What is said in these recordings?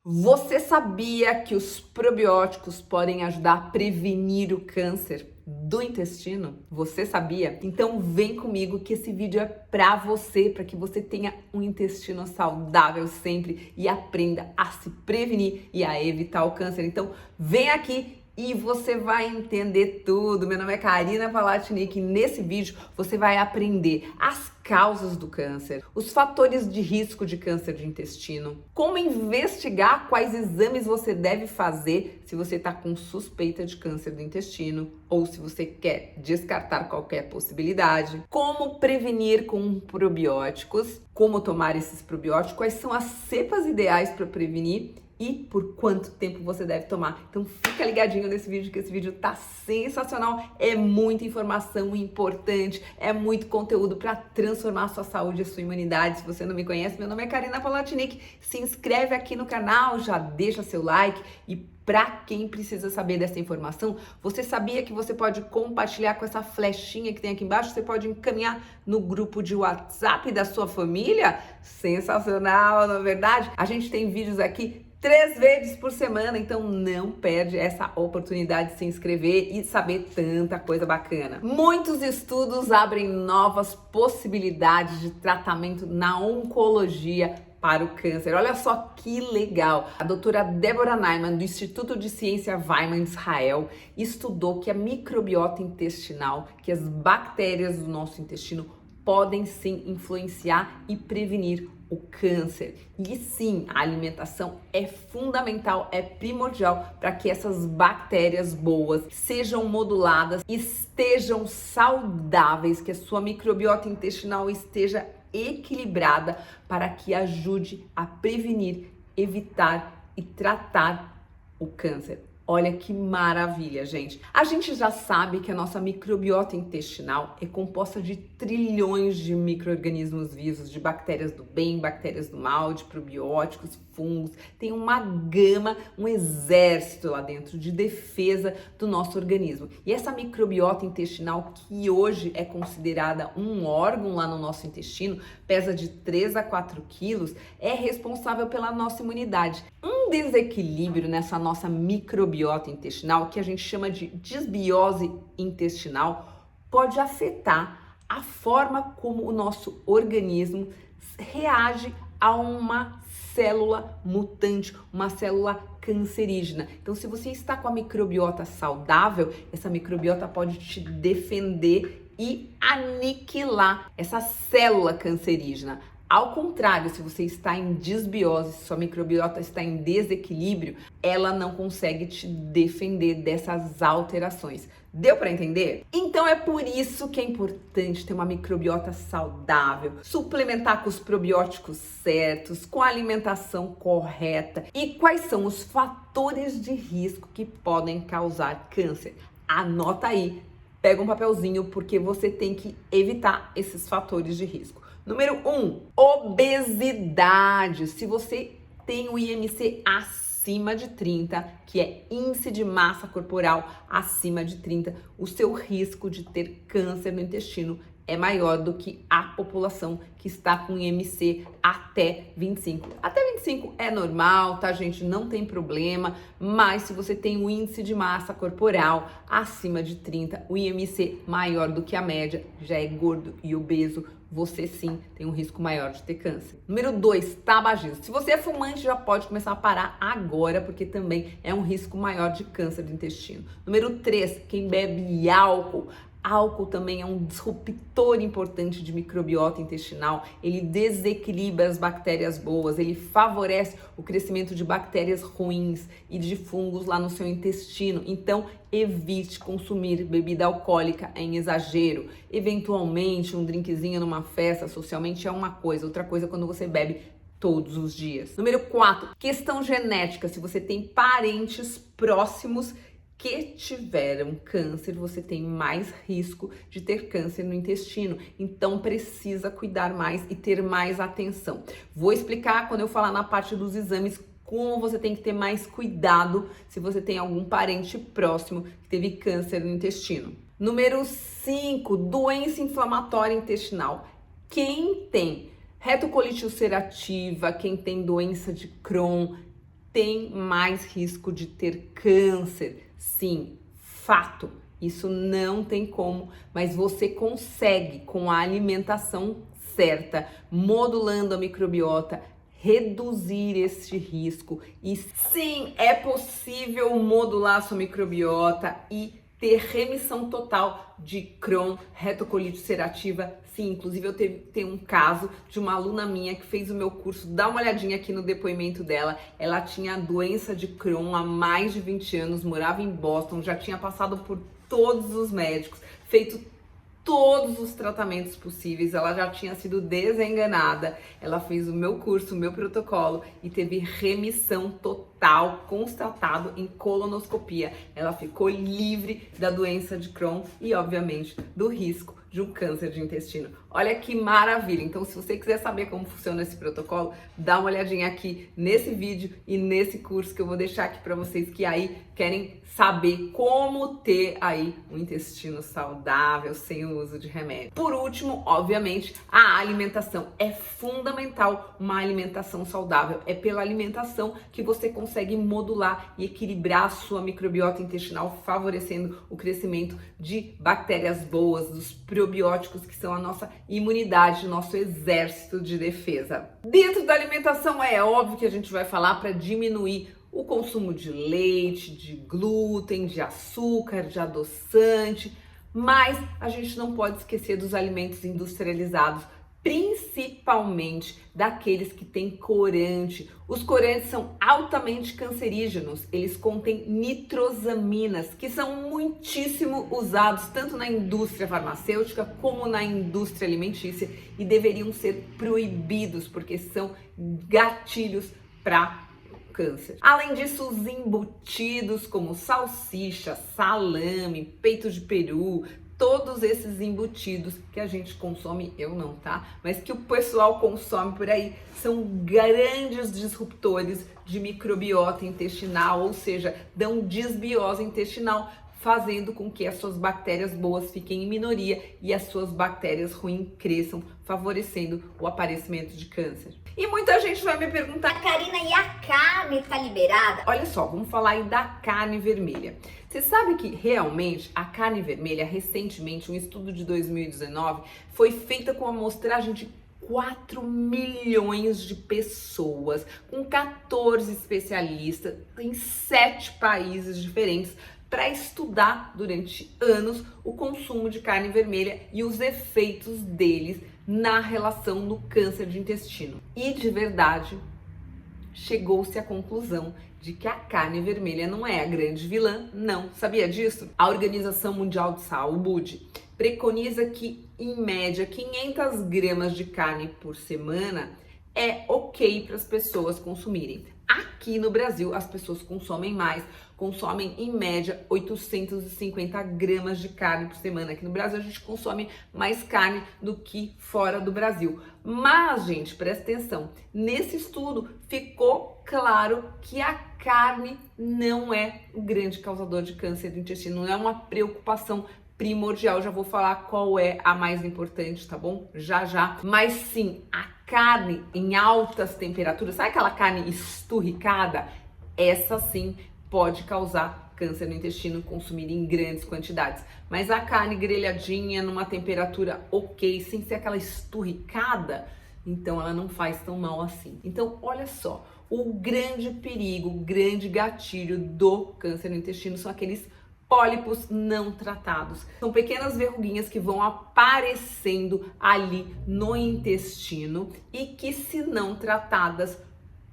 Você sabia que os probióticos podem ajudar a prevenir o câncer do intestino? Você sabia? Então vem comigo que esse vídeo é para você, para que você tenha um intestino saudável sempre e aprenda a se prevenir e a evitar o câncer. Então vem aqui e você vai entender tudo. Meu nome é Karina Palatinic e nesse vídeo você vai aprender as causas do câncer, os fatores de risco de câncer de intestino, como investigar quais exames você deve fazer se você está com suspeita de câncer do intestino ou se você quer descartar qualquer possibilidade, como prevenir com probióticos, como tomar esses probióticos, quais são as cepas ideais para prevenir e por quanto tempo você deve tomar. Então fica ligadinho nesse vídeo, que esse vídeo tá sensacional, é muita informação importante, é muito conteúdo para transformar a sua saúde e a sua imunidade. Se você não me conhece, meu nome é Karina Palatinic, se inscreve aqui no canal, já deixa seu like. E para quem precisa saber dessa informação, você sabia que você pode compartilhar com essa flechinha que tem aqui embaixo? Você pode encaminhar no grupo de WhatsApp da sua família? Sensacional, não é verdade? A gente tem vídeos aqui 3 vezes por semana, então não perde essa oportunidade de se inscrever e saber tanta coisa bacana. Muitos estudos abrem novas possibilidades de tratamento na oncologia para o câncer. Olha só que legal! A doutora Deborah Neiman, do Instituto de Ciência Weizmann de Israel, estudou que a microbiota intestinal, que as bactérias do nosso intestino podem sim influenciar e prevenir o câncer. E sim, a alimentação é fundamental, é primordial para que essas bactérias boas sejam moduladas, estejam saudáveis, que a sua microbiota intestinal esteja equilibrada para que ajude a prevenir, evitar e tratar o câncer. Olha que maravilha, gente. A gente já sabe que a nossa microbiota intestinal é composta de trilhões de micro-organismos vivos, de bactérias do bem, bactérias do mal, de probióticos, fungos. Tem uma gama, um exército lá dentro de defesa do nosso organismo. E essa microbiota intestinal, que hoje é considerada um órgão lá no nosso intestino, pesa de 3 a 4 quilos, é responsável pela nossa imunidade. Um desequilíbrio nessa nossa microbiota intestinal, que a gente chama de desbiose intestinal, pode afetar a forma como o nosso organismo reage a uma célula mutante, uma célula cancerígena. Então, se você está com a microbiota saudável, essa microbiota pode te defender e aniquilar essa célula cancerígena. Ao contrário, se você está em desbiose, se sua microbiota está em desequilíbrio, ela não consegue te defender dessas alterações. Deu para entender? Então é por isso que é importante ter uma microbiota saudável, suplementar com os probióticos certos, com a alimentação correta. E quais são os fatores de risco que podem causar câncer? Anota aí, pega um papelzinho, porque você tem que evitar esses fatores de risco. Número 1, obesidade. Se você tem o IMC acima de 30, que é índice de massa corporal acima de 30, o seu risco de ter câncer no intestino é maior do que a população que está com IMC até 25. Até 25 é normal, tá, gente? Não tem problema, mas se você tem um índice de massa corporal acima de 30, o IMC maior do que a média, já é gordo e obeso, você sim tem um risco maior de ter câncer. Número 2, tabagismo. Se você é fumante, já pode começar a parar agora, porque também é um risco maior de câncer do intestino. Número 3, quem bebe álcool. Álcool também é um disruptor importante de microbiota intestinal, ele desequilibra as bactérias boas, ele favorece o crescimento de bactérias ruins e de fungos lá no seu intestino. Então, evite consumir bebida alcoólica em exagero. Eventualmente, um drinkzinho numa festa, socialmente, é uma coisa. Outra coisa é quando você bebe todos os dias. Número 4, questão genética. Se você tem parentes próximos que tiveram câncer, você tem mais risco de ter câncer no intestino. Então precisa cuidar mais e ter mais atenção. Vou explicar quando eu falar na parte dos exames como você tem que ter mais cuidado se você tem algum parente próximo que teve câncer no intestino. Número 5, doença inflamatória intestinal. Quem tem retocolite ulcerativa, quem tem doença de Crohn, tem mais risco de ter câncer. Sim, fato. Isso não tem como, mas você consegue com a alimentação certa, modulando a microbiota, reduzir este risco. E sim, é possível modular a sua microbiota e ter remissão total de Crohn, retocolite ulcerativa. Sim, inclusive eu tenho um caso de uma aluna minha que fez o meu curso. Dá uma olhadinha aqui no depoimento dela. Ela tinha doença de Crohn há mais de 20 anos, morava em Boston, já tinha passado por todos os médicos, feito todos os tratamentos possíveis, ela já tinha sido desenganada, ela fez o meu curso, o meu protocolo e teve remissão total, constatado em colonoscopia. Ela ficou livre da doença de Crohn e, obviamente, do risco de um câncer de intestino. Olha que maravilha! Então, se você quiser saber como funciona esse protocolo, dá uma olhadinha aqui nesse vídeo e nesse curso que eu vou deixar aqui para vocês que aí querem saber como ter aí um intestino saudável sem o uso de remédio. Por último, obviamente, a alimentação é fundamental. Uma alimentação saudável é pela alimentação que você consegue modular e equilibrar a sua microbiota intestinal, favorecendo o crescimento de bactérias boas, dos probióticos que são a nossa imunidade, nosso exército de defesa. Dentro da alimentação é óbvio que a gente vai falar para diminuir o consumo de leite, de glúten, de açúcar, de adoçante, mas a gente não pode esquecer dos alimentos industrializados, principalmente daqueles que têm corante. Os corantes são altamente cancerígenos, eles contêm nitrosaminas, que são muitíssimo usados tanto na indústria farmacêutica como na indústria alimentícia e deveriam ser proibidos porque são gatilhos para câncer. Além disso, os embutidos como salsicha, salame, peito de peru, todos esses embutidos que a gente consome, eu não, tá? Mas que o pessoal consome por aí, são grandes disruptores de microbiota intestinal, ou seja, dão desbiose intestinal, fazendo com que as suas bactérias boas fiquem em minoria e as suas bactérias ruins cresçam, favorecendo o aparecimento de câncer. E muita gente vai me perguntar, Karina, e a carne tá liberada? Olha só, vamos falar aí da carne vermelha. Você sabe que realmente a carne vermelha, recentemente, um estudo de 2019, foi feita com amostragem de 4 milhões de pessoas, com 14 especialistas em 7 países diferentes, para estudar durante anos o consumo de carne vermelha e os efeitos deles na relação no câncer de intestino. E de verdade, chegou-se à conclusão de que a carne vermelha não é a grande vilã, não. Sabia disso? A Organização Mundial de Saúde preconiza que, em média, 500 gramas de carne por semana é ok para as pessoas consumirem. Aqui no Brasil, as pessoas consomem mais, consomem em média 850 gramas de carne por semana. Aqui no Brasil, a gente consome mais carne do que fora do Brasil. Mas, gente, presta atenção, nesse estudo ficou claro que a carne não é o grande causador de câncer do intestino, não é uma preocupação primordial. Já vou falar qual é a mais importante, tá bom? Já já. Mas sim, a carne em altas temperaturas, sabe aquela carne esturricada? Essa sim pode causar câncer no intestino consumida em grandes quantidades. Mas a carne grelhadinha numa temperatura ok, sem ser aquela esturricada, então ela não faz tão mal assim. Então, olha só, o grande perigo, o grande gatilho do câncer no intestino são aqueles pólipos não tratados. São pequenas verruguinhas que vão aparecendo ali no intestino e que, se não tratadas,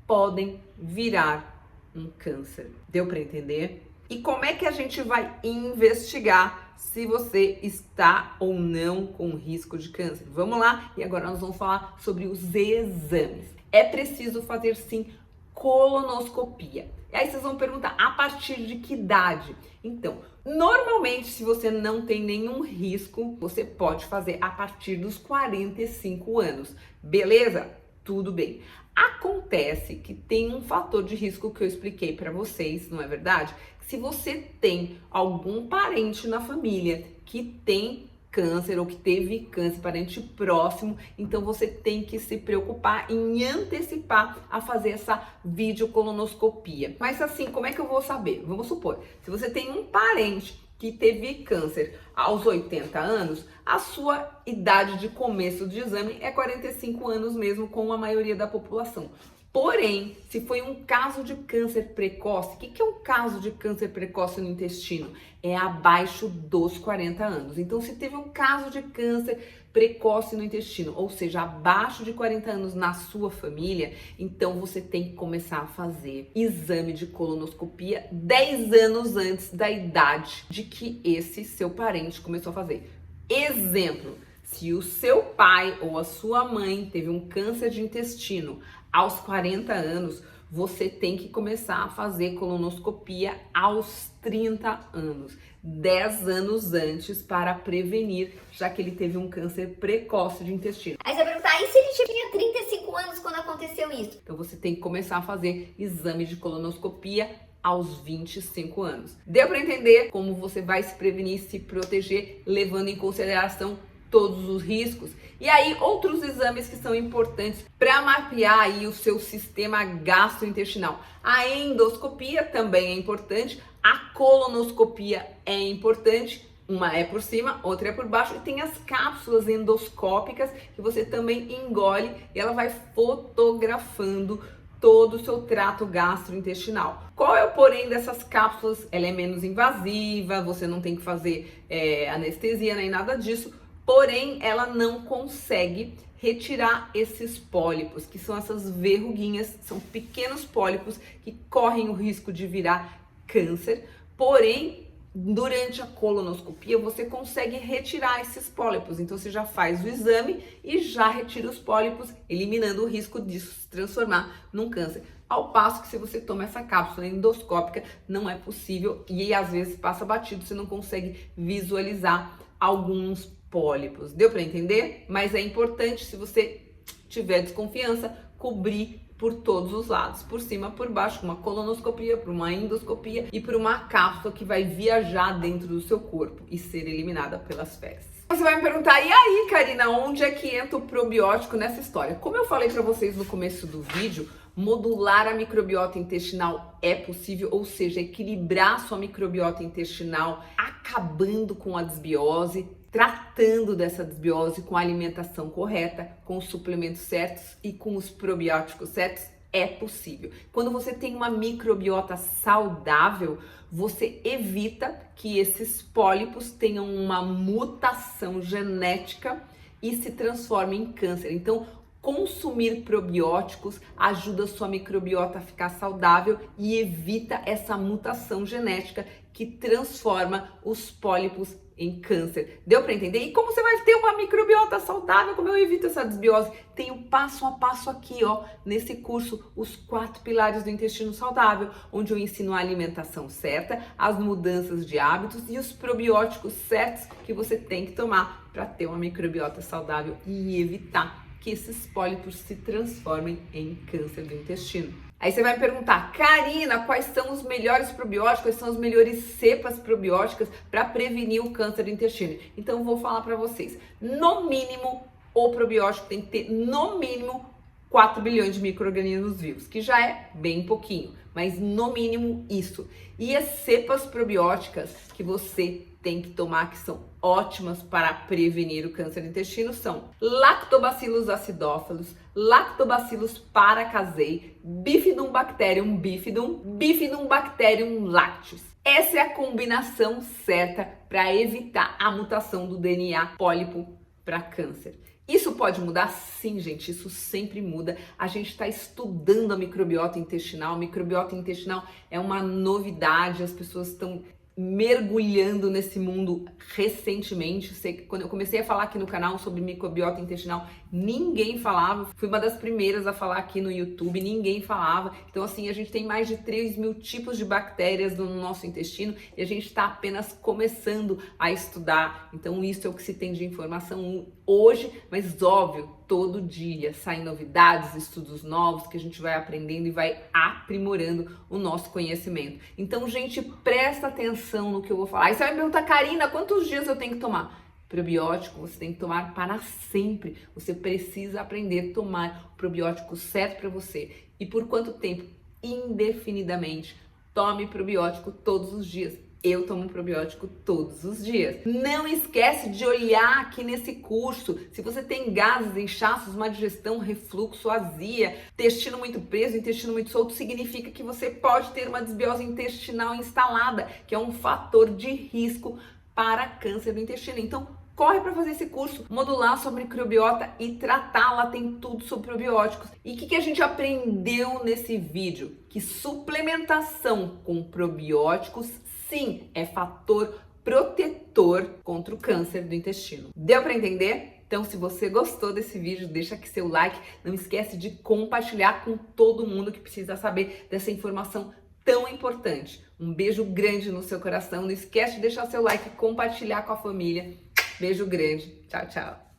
podem virar um câncer. Deu para entender? E como é que a gente vai investigar se você está ou não com risco de câncer? Vamos lá, e agora nós vamos falar sobre os exames. É preciso fazer sim colonoscopia. E aí vocês vão perguntar, a partir de que idade? Então, normalmente, se você não tem nenhum risco, você pode fazer a partir dos 45 anos. Beleza? Tudo bem. Acontece que tem um fator de risco que eu expliquei para vocês, não é verdade? Se você tem algum parente na família que tem câncer ou que teve câncer, parente próximo, então você tem que se preocupar em antecipar a fazer essa videocolonoscopia. Mas assim, como é que eu vou saber? Vamos supor, se você tem um parente que teve câncer aos 80 anos, a sua idade de começo de exame é 45 anos mesmo, com a maioria da população. Porém, se foi um caso de câncer precoce, o que é um caso de câncer precoce no intestino? É abaixo dos 40 anos. Então, se teve um caso de câncer precoce no intestino, ou seja, abaixo de 40 anos na sua família, então você tem que começar a fazer exame de colonoscopia 10 anos antes da idade de que esse seu parente começou a fazer. Exemplo, se o seu pai ou a sua mãe teve um câncer de intestino aos 40 anos, você tem que começar a fazer colonoscopia aos 30 anos, 10 anos antes, para prevenir, já que ele teve um câncer precoce de intestino. Aí você vai perguntar, e se ele tinha 35 anos quando aconteceu isso? Então você tem que começar a fazer exame de colonoscopia aos 25 anos. Deu para entender como você vai se prevenir, se proteger, levando em consideração todos os riscos? E aí, outros exames que são importantes para mapear aí o seu sistema gastrointestinal. A endoscopia também é importante, a colonoscopia é importante, uma é por cima, outra é por baixo, e tem as cápsulas endoscópicas que você também engole e ela vai fotografando todo o seu trato gastrointestinal. Qual é o porém dessas cápsulas? Ela é menos invasiva, você não tem que fazer anestesia nem nada disso, porém ela não consegue retirar esses pólipos, que são essas verruguinhas, são pequenos pólipos que correm o risco de virar câncer, porém durante a colonoscopia você consegue retirar esses pólipos, então você já faz o exame e já retira os pólipos, eliminando o risco disso se transformar num câncer. Ao passo que se você toma essa cápsula endoscópica, não é possível e às vezes passa batido, você não consegue visualizar alguns pólipos. Deu para entender? Mas é importante, se você tiver desconfiança, cobrir por todos os lados, por cima, por baixo, com uma colonoscopia, por uma endoscopia e por uma cápsula que vai viajar dentro do seu corpo e ser eliminada pelas fezes. Você vai me perguntar, e aí, Karina, onde é que entra o probiótico nessa história? Como eu falei para vocês no começo do vídeo, modular a microbiota intestinal é possível, ou seja, equilibrar a sua microbiota intestinal, acabando com a desbiose, tratando dessa desbiose com a alimentação correta, com os suplementos certos e com os probióticos certos, é possível. Quando você tem uma microbiota saudável, você evita que esses pólipos tenham uma mutação genética e se transformem em câncer. Então, consumir probióticos ajuda a sua microbiota a ficar saudável e evita essa mutação genética que transforma os pólipos em câncer. Deu para entender? E como você vai ter uma microbiota saudável? Como eu evito essa desbiose? Tem o passo a passo aqui, ó, nesse curso, os 4 pilares do intestino saudável, onde eu ensino a alimentação certa, as mudanças de hábitos e os probióticos certos que você tem que tomar para ter uma microbiota saudável e evitar que esses pólipos se transformem em câncer do intestino. Aí você vai me perguntar, Karina, quais são os melhores probióticos, quais são as melhores cepas probióticas para prevenir o câncer do intestino? Então eu vou falar para vocês. No mínimo, o probiótico tem que ter no mínimo 4 bilhões de micro-organismos vivos, que já é bem pouquinho, mas no mínimo isso. E as cepas probióticas que você tem que tomar, que são ótimas para prevenir o câncer do intestino, são Lactobacillus acidophilus, Lactobacillus paracasei, Bifidobacterium bifidum, Bifidobacterium lactis. Essa é a combinação certa para evitar a mutação do DNA pólipo para câncer. Isso pode mudar? Sim, gente, isso sempre muda. A gente está estudando a microbiota intestinal. A microbiota intestinal é uma novidade, as pessoas estão mergulhando nesse mundo recentemente. Sei que quando eu comecei a falar aqui no canal sobre microbiota intestinal, ninguém falava. Fui uma das primeiras a falar aqui no YouTube, ninguém falava. Então, assim, a gente tem mais de 3.000 tipos de bactérias no nosso intestino e a gente está apenas começando a estudar. Então, isso é o que se tem de informação hoje, mas óbvio, todo dia saem novidades, estudos novos que a gente vai aprendendo e vai aprimorando o nosso conhecimento. Então, gente, presta atenção no que eu vou falar. Aí você vai me perguntar, Karina, quantos dias eu tenho que tomar? Probiótico você tem que tomar para sempre. Você precisa aprender a tomar o probiótico certo para você. E por quanto tempo? Indefinidamente. Tome probiótico todos os dias. Eu tomo probiótico todos os dias. Não esquece de olhar aqui nesse curso. Se você tem gases, inchaços, má digestão, refluxo, azia, intestino muito preso, intestino muito solto, significa que você pode ter uma desbiose intestinal instalada, que é um fator de risco para câncer do intestino. Então, corre para fazer esse curso, modular sobre microbiota e tratar. Lá tem tudo sobre probióticos. E o que a gente aprendeu nesse vídeo? Que suplementação com probióticos, sim, é fator protetor contra o câncer do intestino. Deu para entender? Então, se você gostou desse vídeo, deixa aqui seu like. Não esquece de compartilhar com todo mundo que precisa saber dessa informação tão importante. Um beijo grande no seu coração. Não esquece de deixar seu like e compartilhar com a família. Beijo grande. Tchau, tchau.